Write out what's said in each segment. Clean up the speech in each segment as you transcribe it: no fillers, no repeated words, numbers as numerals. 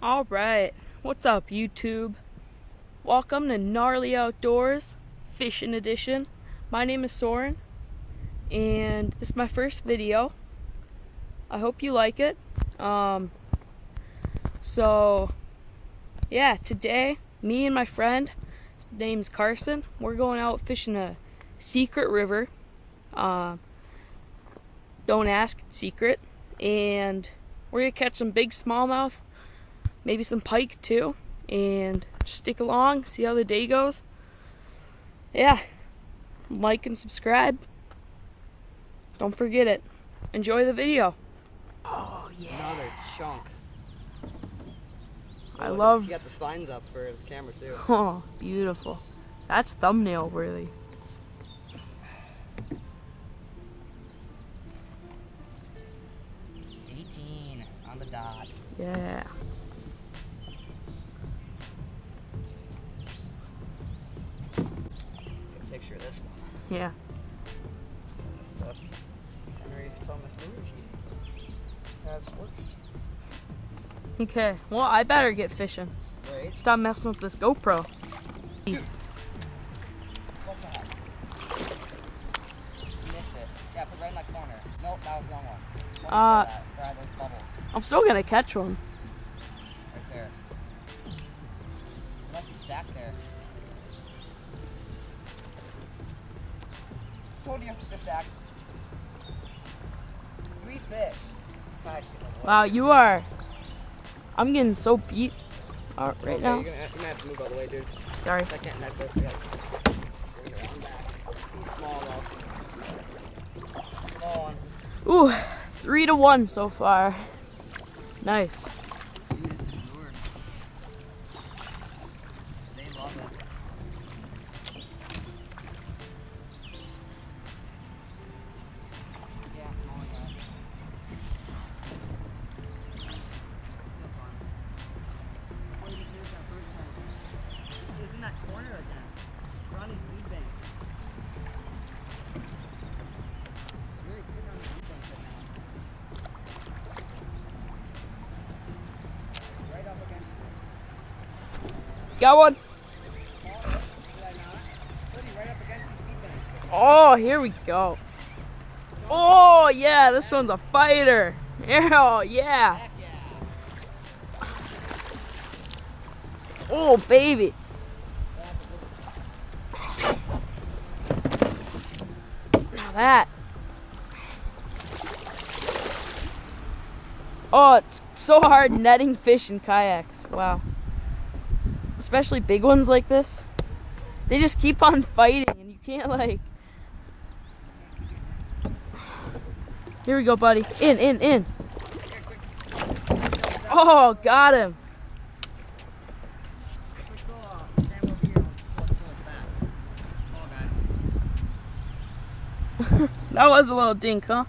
Alright, what's up YouTube? Welcome to Gnarly Outdoors Fishing Edition. My name is Soren, and this is my first video. I hope you like it. So, yeah, today, me and my friend, his name's Carsen, we're going out fishing a secret river. Don't ask, it's secret. And we're going to catch some big smallmouth, maybe some pike too, and just stick along, see how the day goes. Yeah, like and subscribe. Don't forget it. Enjoy the video. Oh yeah. Another chunk. I love. You got the spines up for the camera too. Oh, beautiful. That's thumbnail worthy. On the dot. Yeah. Get a picture of this one. Yeah. Send this stuff. Henry told me as works. Okay. Well, I better get fishing. Right. Stop messing with this GoPro. Dude. What the heck? Missed it. Yeah, put right in that corner. Nope, that was the wrong one. Right those bubbles. I'm still gonna catch one. Right there. Must be stacked there. Told you they're stacked. 3 fish. Wow, you are. I'm getting so beat right okay, now. You're gonna have to move out of the way, dude. Sorry. I can't net this. We gotta bring it around back. He's small though. Small one. Ooh, 3-1 so far. Nice. Dude, it's just lured. They love it. Yeah, small guy. What did you do that first time? It was in that corner again. We're on these weed banks. Really sitting on the weed bank right now. Right up against it. Got one. Did I not? Woody, right up against these weed banks. Oh, here we go. Oh, yeah, this one's a fighter. Oh, yeah. Heck yeah. Oh, baby. Now that. Oh, it's so hard netting fish in kayaks. Wow. Especially big ones like this. They just keep on fighting and you can't like... Here we go, buddy. In. Oh, got him. That was a little dink, huh?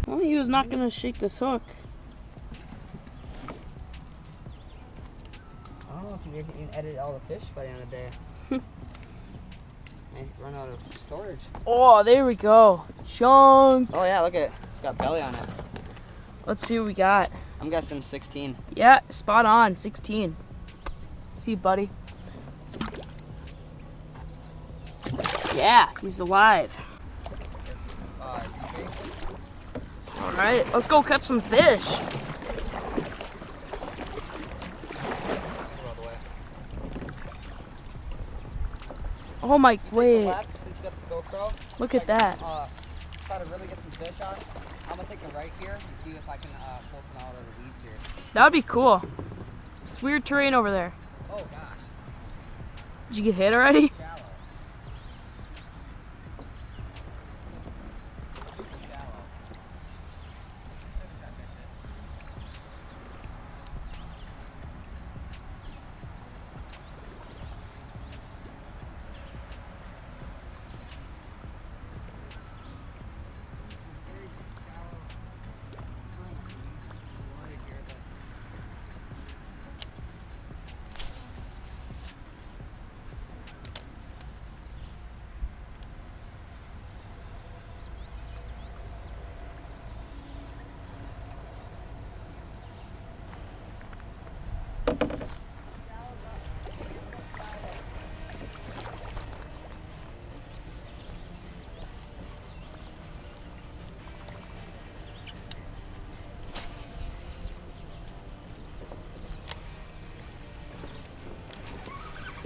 Well, he was not gonna shake this hook. I don't know if you can edit all the fish by the end of the day. May run out of storage. Oh, there we go. Chunk. Oh yeah, look at it. It's got belly on it. Let's see what we got. I'm guessing 16. Yeah, spot on. 16. See you, buddy. Yeah, he's alive. Alright, let's go catch some fish. Oh my, wait. Look at that. Try to really get some fish on. I'm gonna take a right here and see if I can pull some out of the weeds here. That would be cool. It's weird terrain over there. Oh gosh. Did you get hit already? Shallow.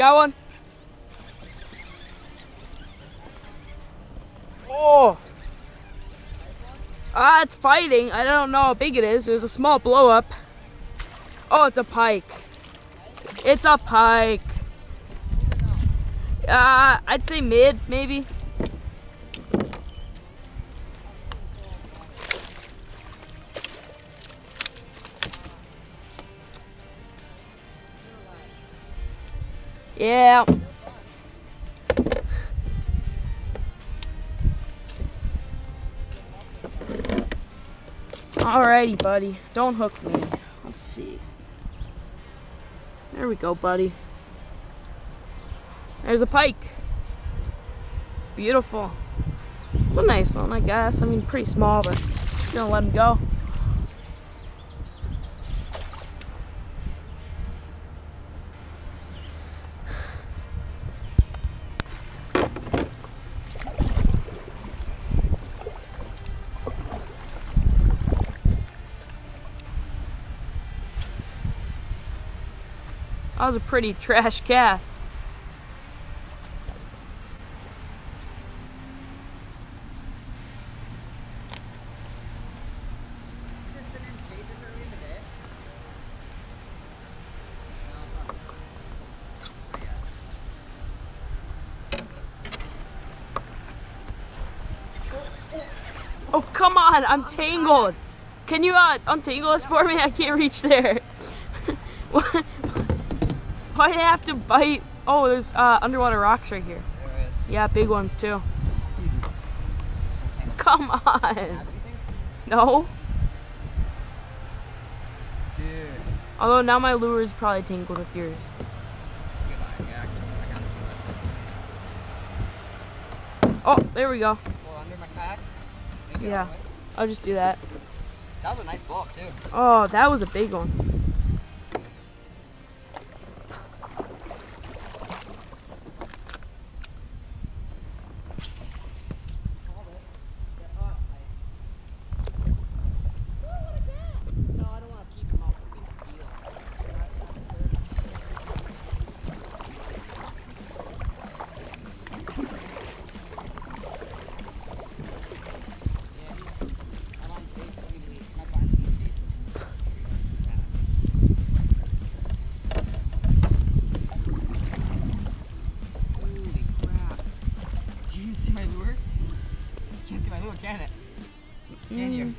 got one? Oh! It's fighting. I don't know how big it is. There's a small blow up. Oh, it's a pike. It's a pike. I'd say mid, maybe. Yeah. Alrighty, buddy. Don't hook me. Let's see. There we go, buddy. There's a pike. Beautiful. It's a nice one, I guess. I mean, pretty small, but just gonna let him go. That was a pretty trash cast. Oh, come on, I'm tangled. Can you untangle this for me? I can't reach there. Why do I have to bite? Oh, there's underwater rocks right here. There is. Yeah, big ones too. Dude. Come on. No? Dude. Although now my lure is probably tangled with yours. Oh, there we go. Well, under my pack. Yeah, I'll just do that. That was a nice blow up too. Oh, that was a big one. Can it? Can you?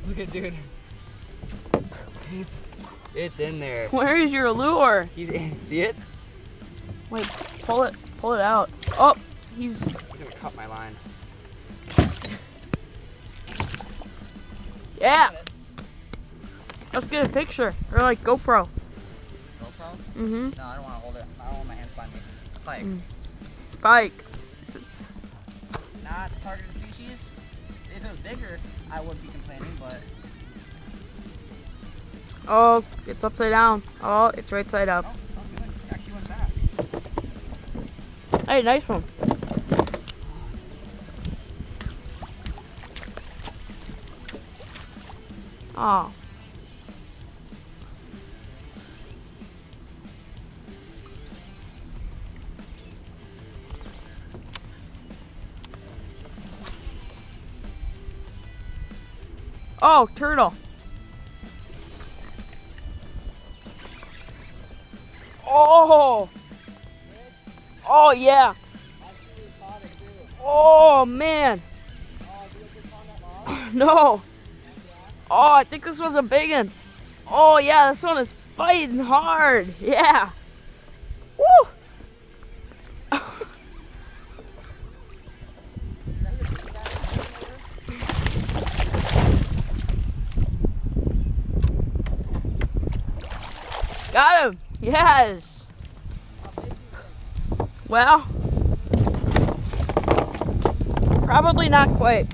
Look at dude. It's in there. Where is your lure? He's in. See it? Wait, pull it out. Oh, he's gonna cut my line. Yeah. Let's get a picture. Or like GoPro. GoPro? Mm-hmm. No, I don't want to hold it. I don't want my hands by me. Pike. Pike. Not targeted species. If it was bigger, I wouldn't be complaining, but... Oh, it's upside down. Oh, it's right side up. Oh, good. It actually went back. Hey, nice one. Oh. Oh, turtle. Oh. Oh, yeah. Oh, man. No. Oh, I think this one's a big one. Oh, yeah, this one is fighting hard. Yeah. Woo. Got him. Yes. Well, probably not quite.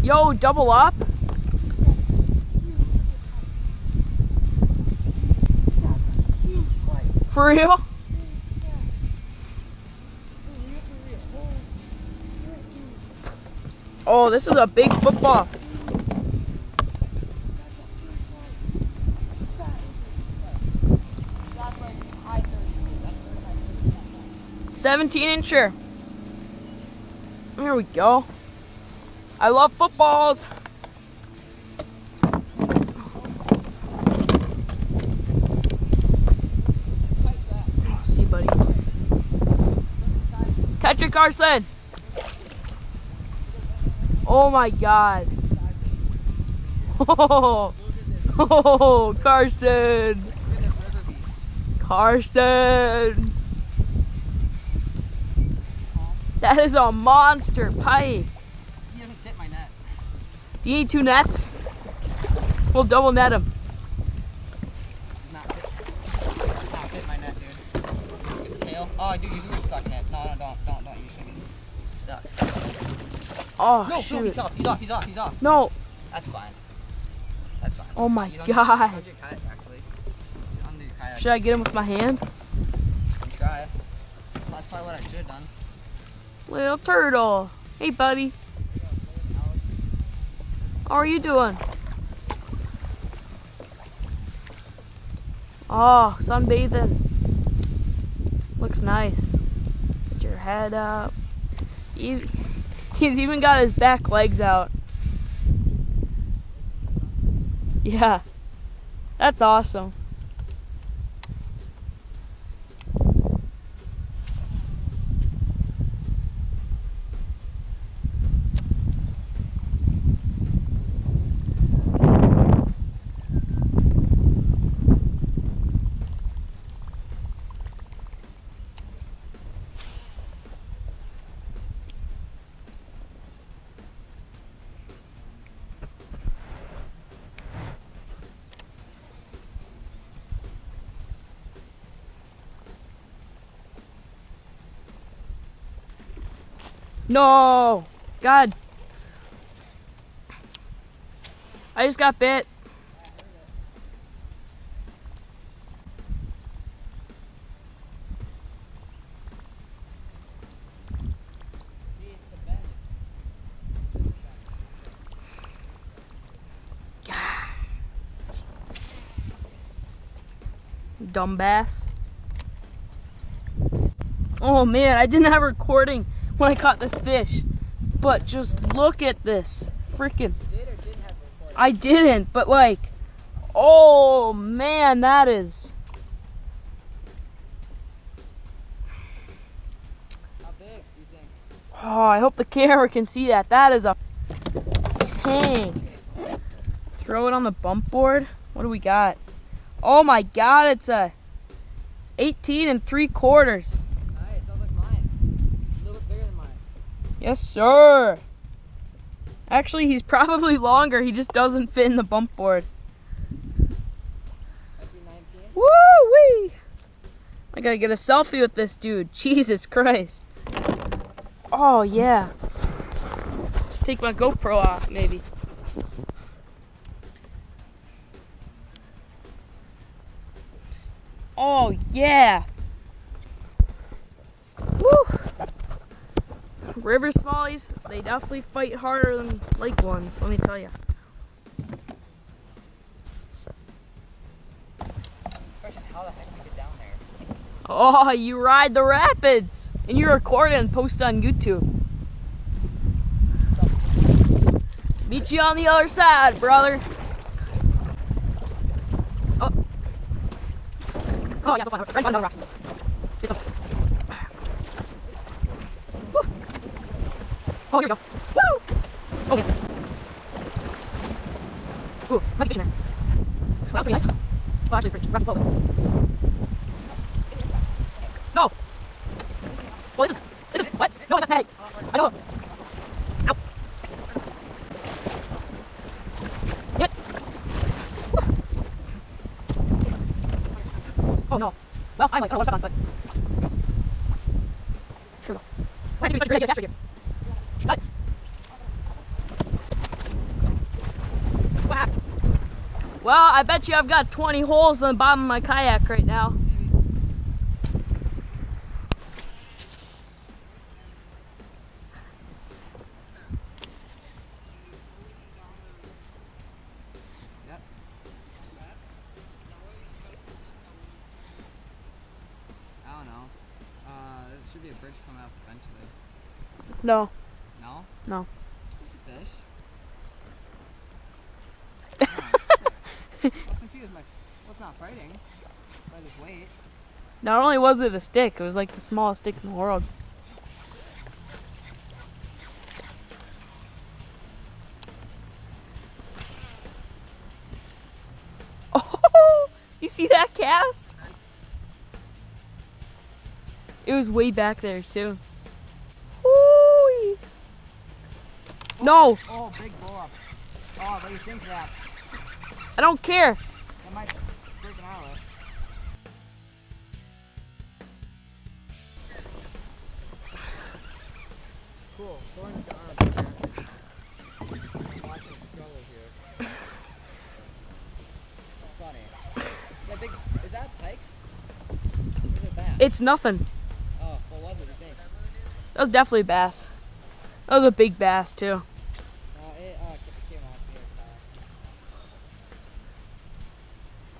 Yo, double up. For real? Oh, this is a big football. That's like high 30s. That's very high 30s. 17-incher. There we go. I love footballs. Oh, see, buddy. Catch it, Carsen. Oh my God. Oh, Carsen. Carsen. That is a monster pike. He doesn't fit my net. Do you need 2 nets? We'll double net him. Does not fit my net, dude. Look at the tail. Oh, dude, you were sucking it. No, don't. You shouldn't be stuck. Oh, No, shoot. he's off. No. That's fine. Oh my You don't God. need your kayak, actually. He's under your kayak. Should I get him with my hand? You can try. That's probably what I should have done. Little turtle. Hey, buddy. How are you doing? Oh, sunbathing. Looks nice. Get your head up. He's even got his back legs out. Yeah. That's awesome. No! God. I just got bit. Dumbass. Oh man, I didn't have recording when I caught this fish. But just look at this. Freaking. I didn't, but like, oh man, that is. How big do you think? Oh, I hope the camera can see that. That is a tank. Throw it on the bump board. What do we got? Oh my God, it's a 18 3/4. Nice, sounds like mine. A little bit bigger than mine. Yes, sir. Actually, he's probably longer. He just doesn't fit in the bump board. Might be 19. Woo-wee! I gotta get a selfie with this dude. Jesus Christ. Oh, yeah. Just take my GoPro off, maybe. Oh, yeah. Woo! River smallies, they definitely fight harder than lake ones, let me tell you. Question, how the heck do we get down there? Oh, you ride the rapids, and you record it and post on YouTube. Meet you on the other side, brother. Oh, yeah, right on the rocks. It's okay. Oh, here we go. Woo! Okay. Ooh, might be fishing there. Well, that was pretty nice. Well, actually, pretty rapid slow though. No! Well, this is, what? No, that's tag. I know. Ow. Damn it. Woo. Oh no. Well, I don't know what's up on, but. Here we go. I have to do such a great caster here. Got it. What happened? Well, I bet you I've got 20 holes in the bottom of my kayak right now. should be a bridge coming up eventually. No. No? No. It's a fish. Oh, I'm confused. What's not fighting? By this weight. Not only was it a stick, it was like the smallest stick in the world. Oh, you see that cast? It was way back there too. Woo! No! Oh, big blow up. Oh, what do you think of that? I don't care. That might break an outlet. Cool. Soren's to arm. I'm watching him struggle here. Funny. Is that pike? Or is it bass? It's nothing. Oh, what was it, you think? That was definitely bass. That was a big bass too. It came off here.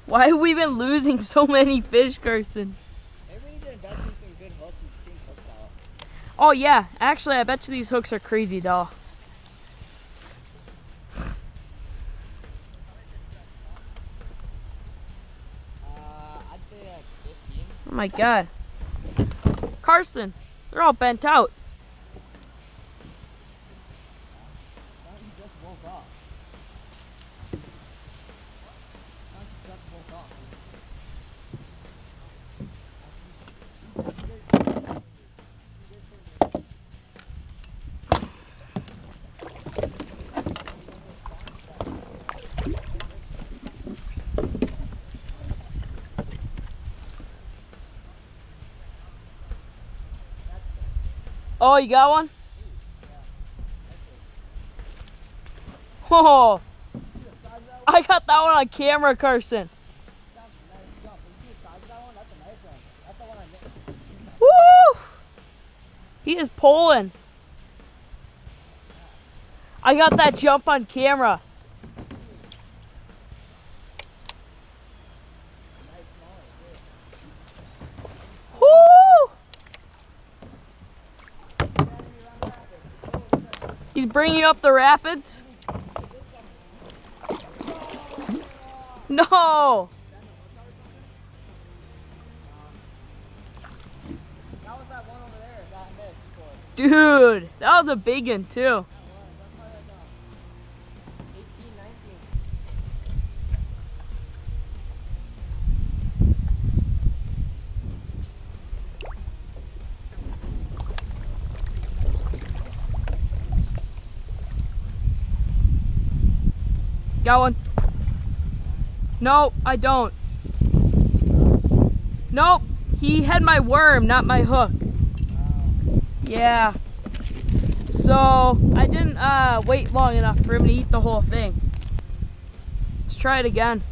Why have we been losing so many fish, Carson? Maybe we need to invest in some good hooks and change hooks out. Oh yeah, actually I bet you these hooks are crazy dull. I'd say like 15. Oh my god. Carson, they're all bent out. Why don't you just woke up? Why don't you just woke up? Oh, you got one? Oh, I got that one on camera, Carson. Woo! He is pulling. I got that jump on camera. Woo! He's bringing up the rapids. No! That was that one over there that I missed before. Dude, that was a big one too. 18, 19. Got one. No, I don't. Nope, he had my worm, not my hook. Yeah. So, I didn't wait long enough for him to eat the whole thing. Let's try it again.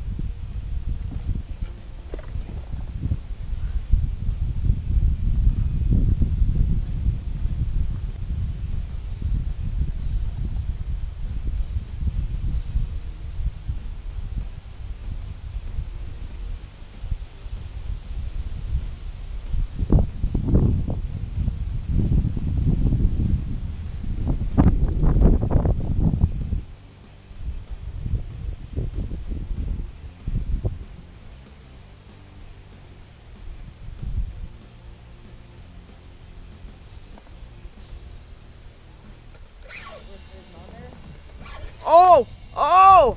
Oh! Oh!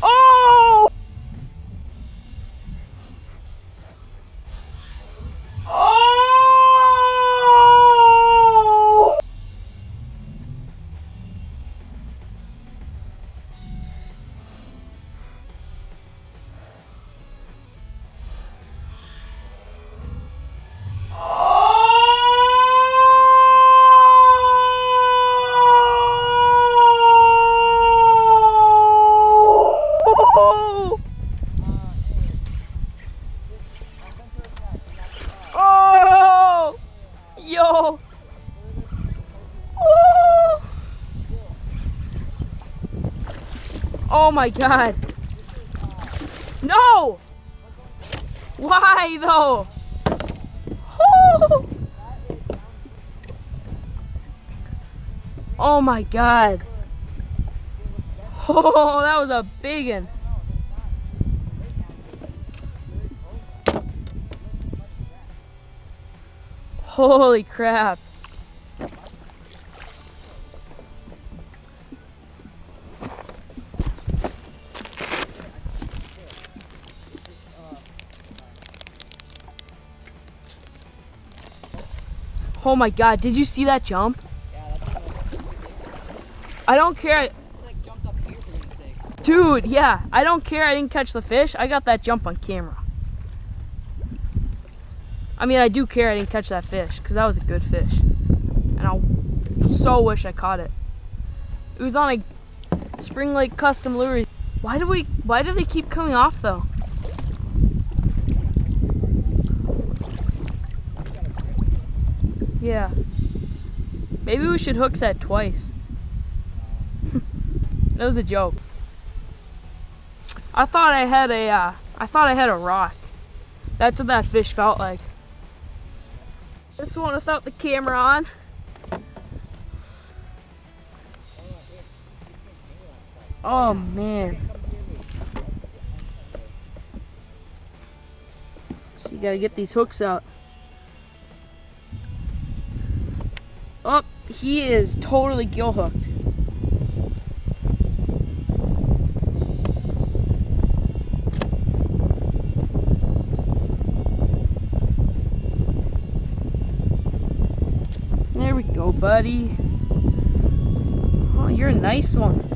Oh! Oh! Oh! Yo! Oh! Oh my god! No! Why though? Oh! Oh my god. Oh, that was a big one. Holy crap. Oh my god, did you see that jump? Yeah, that's I don't care. It like jumped up here for goodness sake. Dude, yeah, I don't care I didn't catch the fish. I got that jump on camera. I mean, I do care I didn't catch that fish, because that was a good fish. And I so wish I caught it. It was on a Spring Lake custom lure. Why do they keep coming off though? Yeah. Maybe we should hook set twice. That was a joke. I thought I had a rock. That's what that fish felt like. This one without the camera on. Oh man. So you gotta get these hooks out. Oh, he is totally gill hooked. There we go, buddy. Oh, you're a nice one.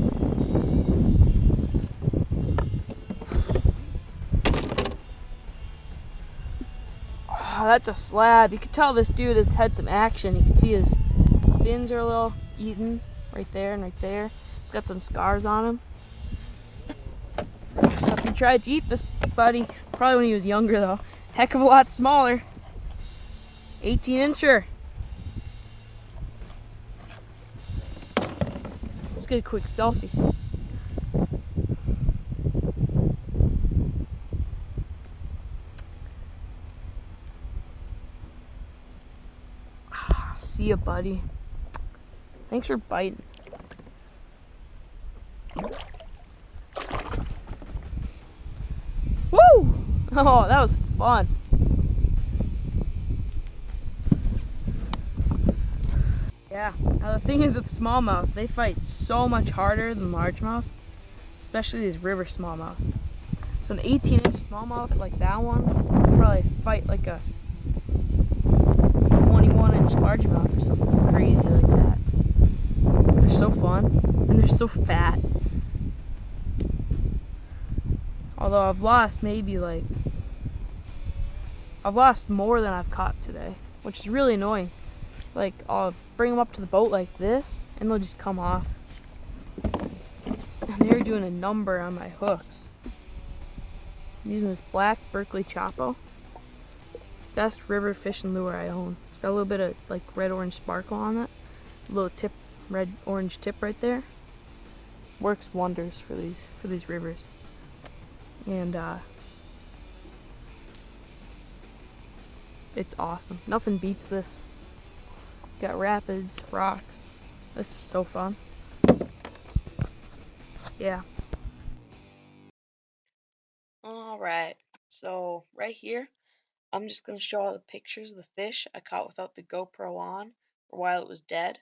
Oh, that's a slab. You can tell this dude has had some action. You can see his fins are a little eaten right there and right there. He's got some scars on him. So if he tried to eat this buddy, probably when he was younger though, heck of a lot smaller. 18-incher. Let's get a quick selfie. See ya, buddy. Thanks for biting. Woo! Oh, that was fun. Yeah. Now the thing is with smallmouth, they fight so much harder than largemouth, especially these river smallmouth. So an 18-inch smallmouth like that one would probably fight like a 21-inch largemouth or something crazy like that. They're so fun and they're so fat. Although I've lost more than I've caught today, which is really annoying. Like, I'll bring them up to the boat like this, and they'll just come off. And they're doing a number on my hooks. I'm using this Black Berkly Choppo. Best river fishing lure I own. It's got a little bit of like red-orange sparkle on it. A little tip, red-orange tip right there. Works wonders for these rivers. And it's awesome. Nothing beats this. Got rapids, rocks. This is so fun. Yeah. Alright, so right here, I'm just going to show all the pictures of the fish I caught without the GoPro on, or while it was dead.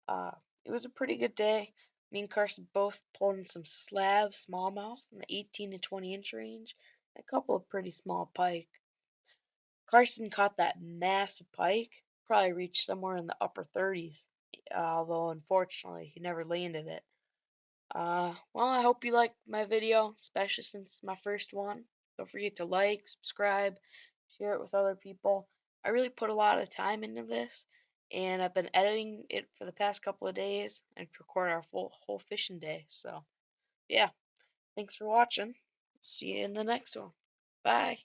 It was a pretty good day. Me and Carsen both pulled in some slab smallmouth in the 18 to 20 inch range, and a couple of pretty small pike. Carsen caught that massive pike, probably reached somewhere in the upper 30s, although unfortunately he never landed it. Well, I hope you liked my video, especially since it's my first one. Don't forget to like, subscribe, share it with other people. I really put a lot of time into this, and I've been editing it for the past couple of days and record our whole fishing day. So, yeah, thanks for watching. See you in the next one. Bye.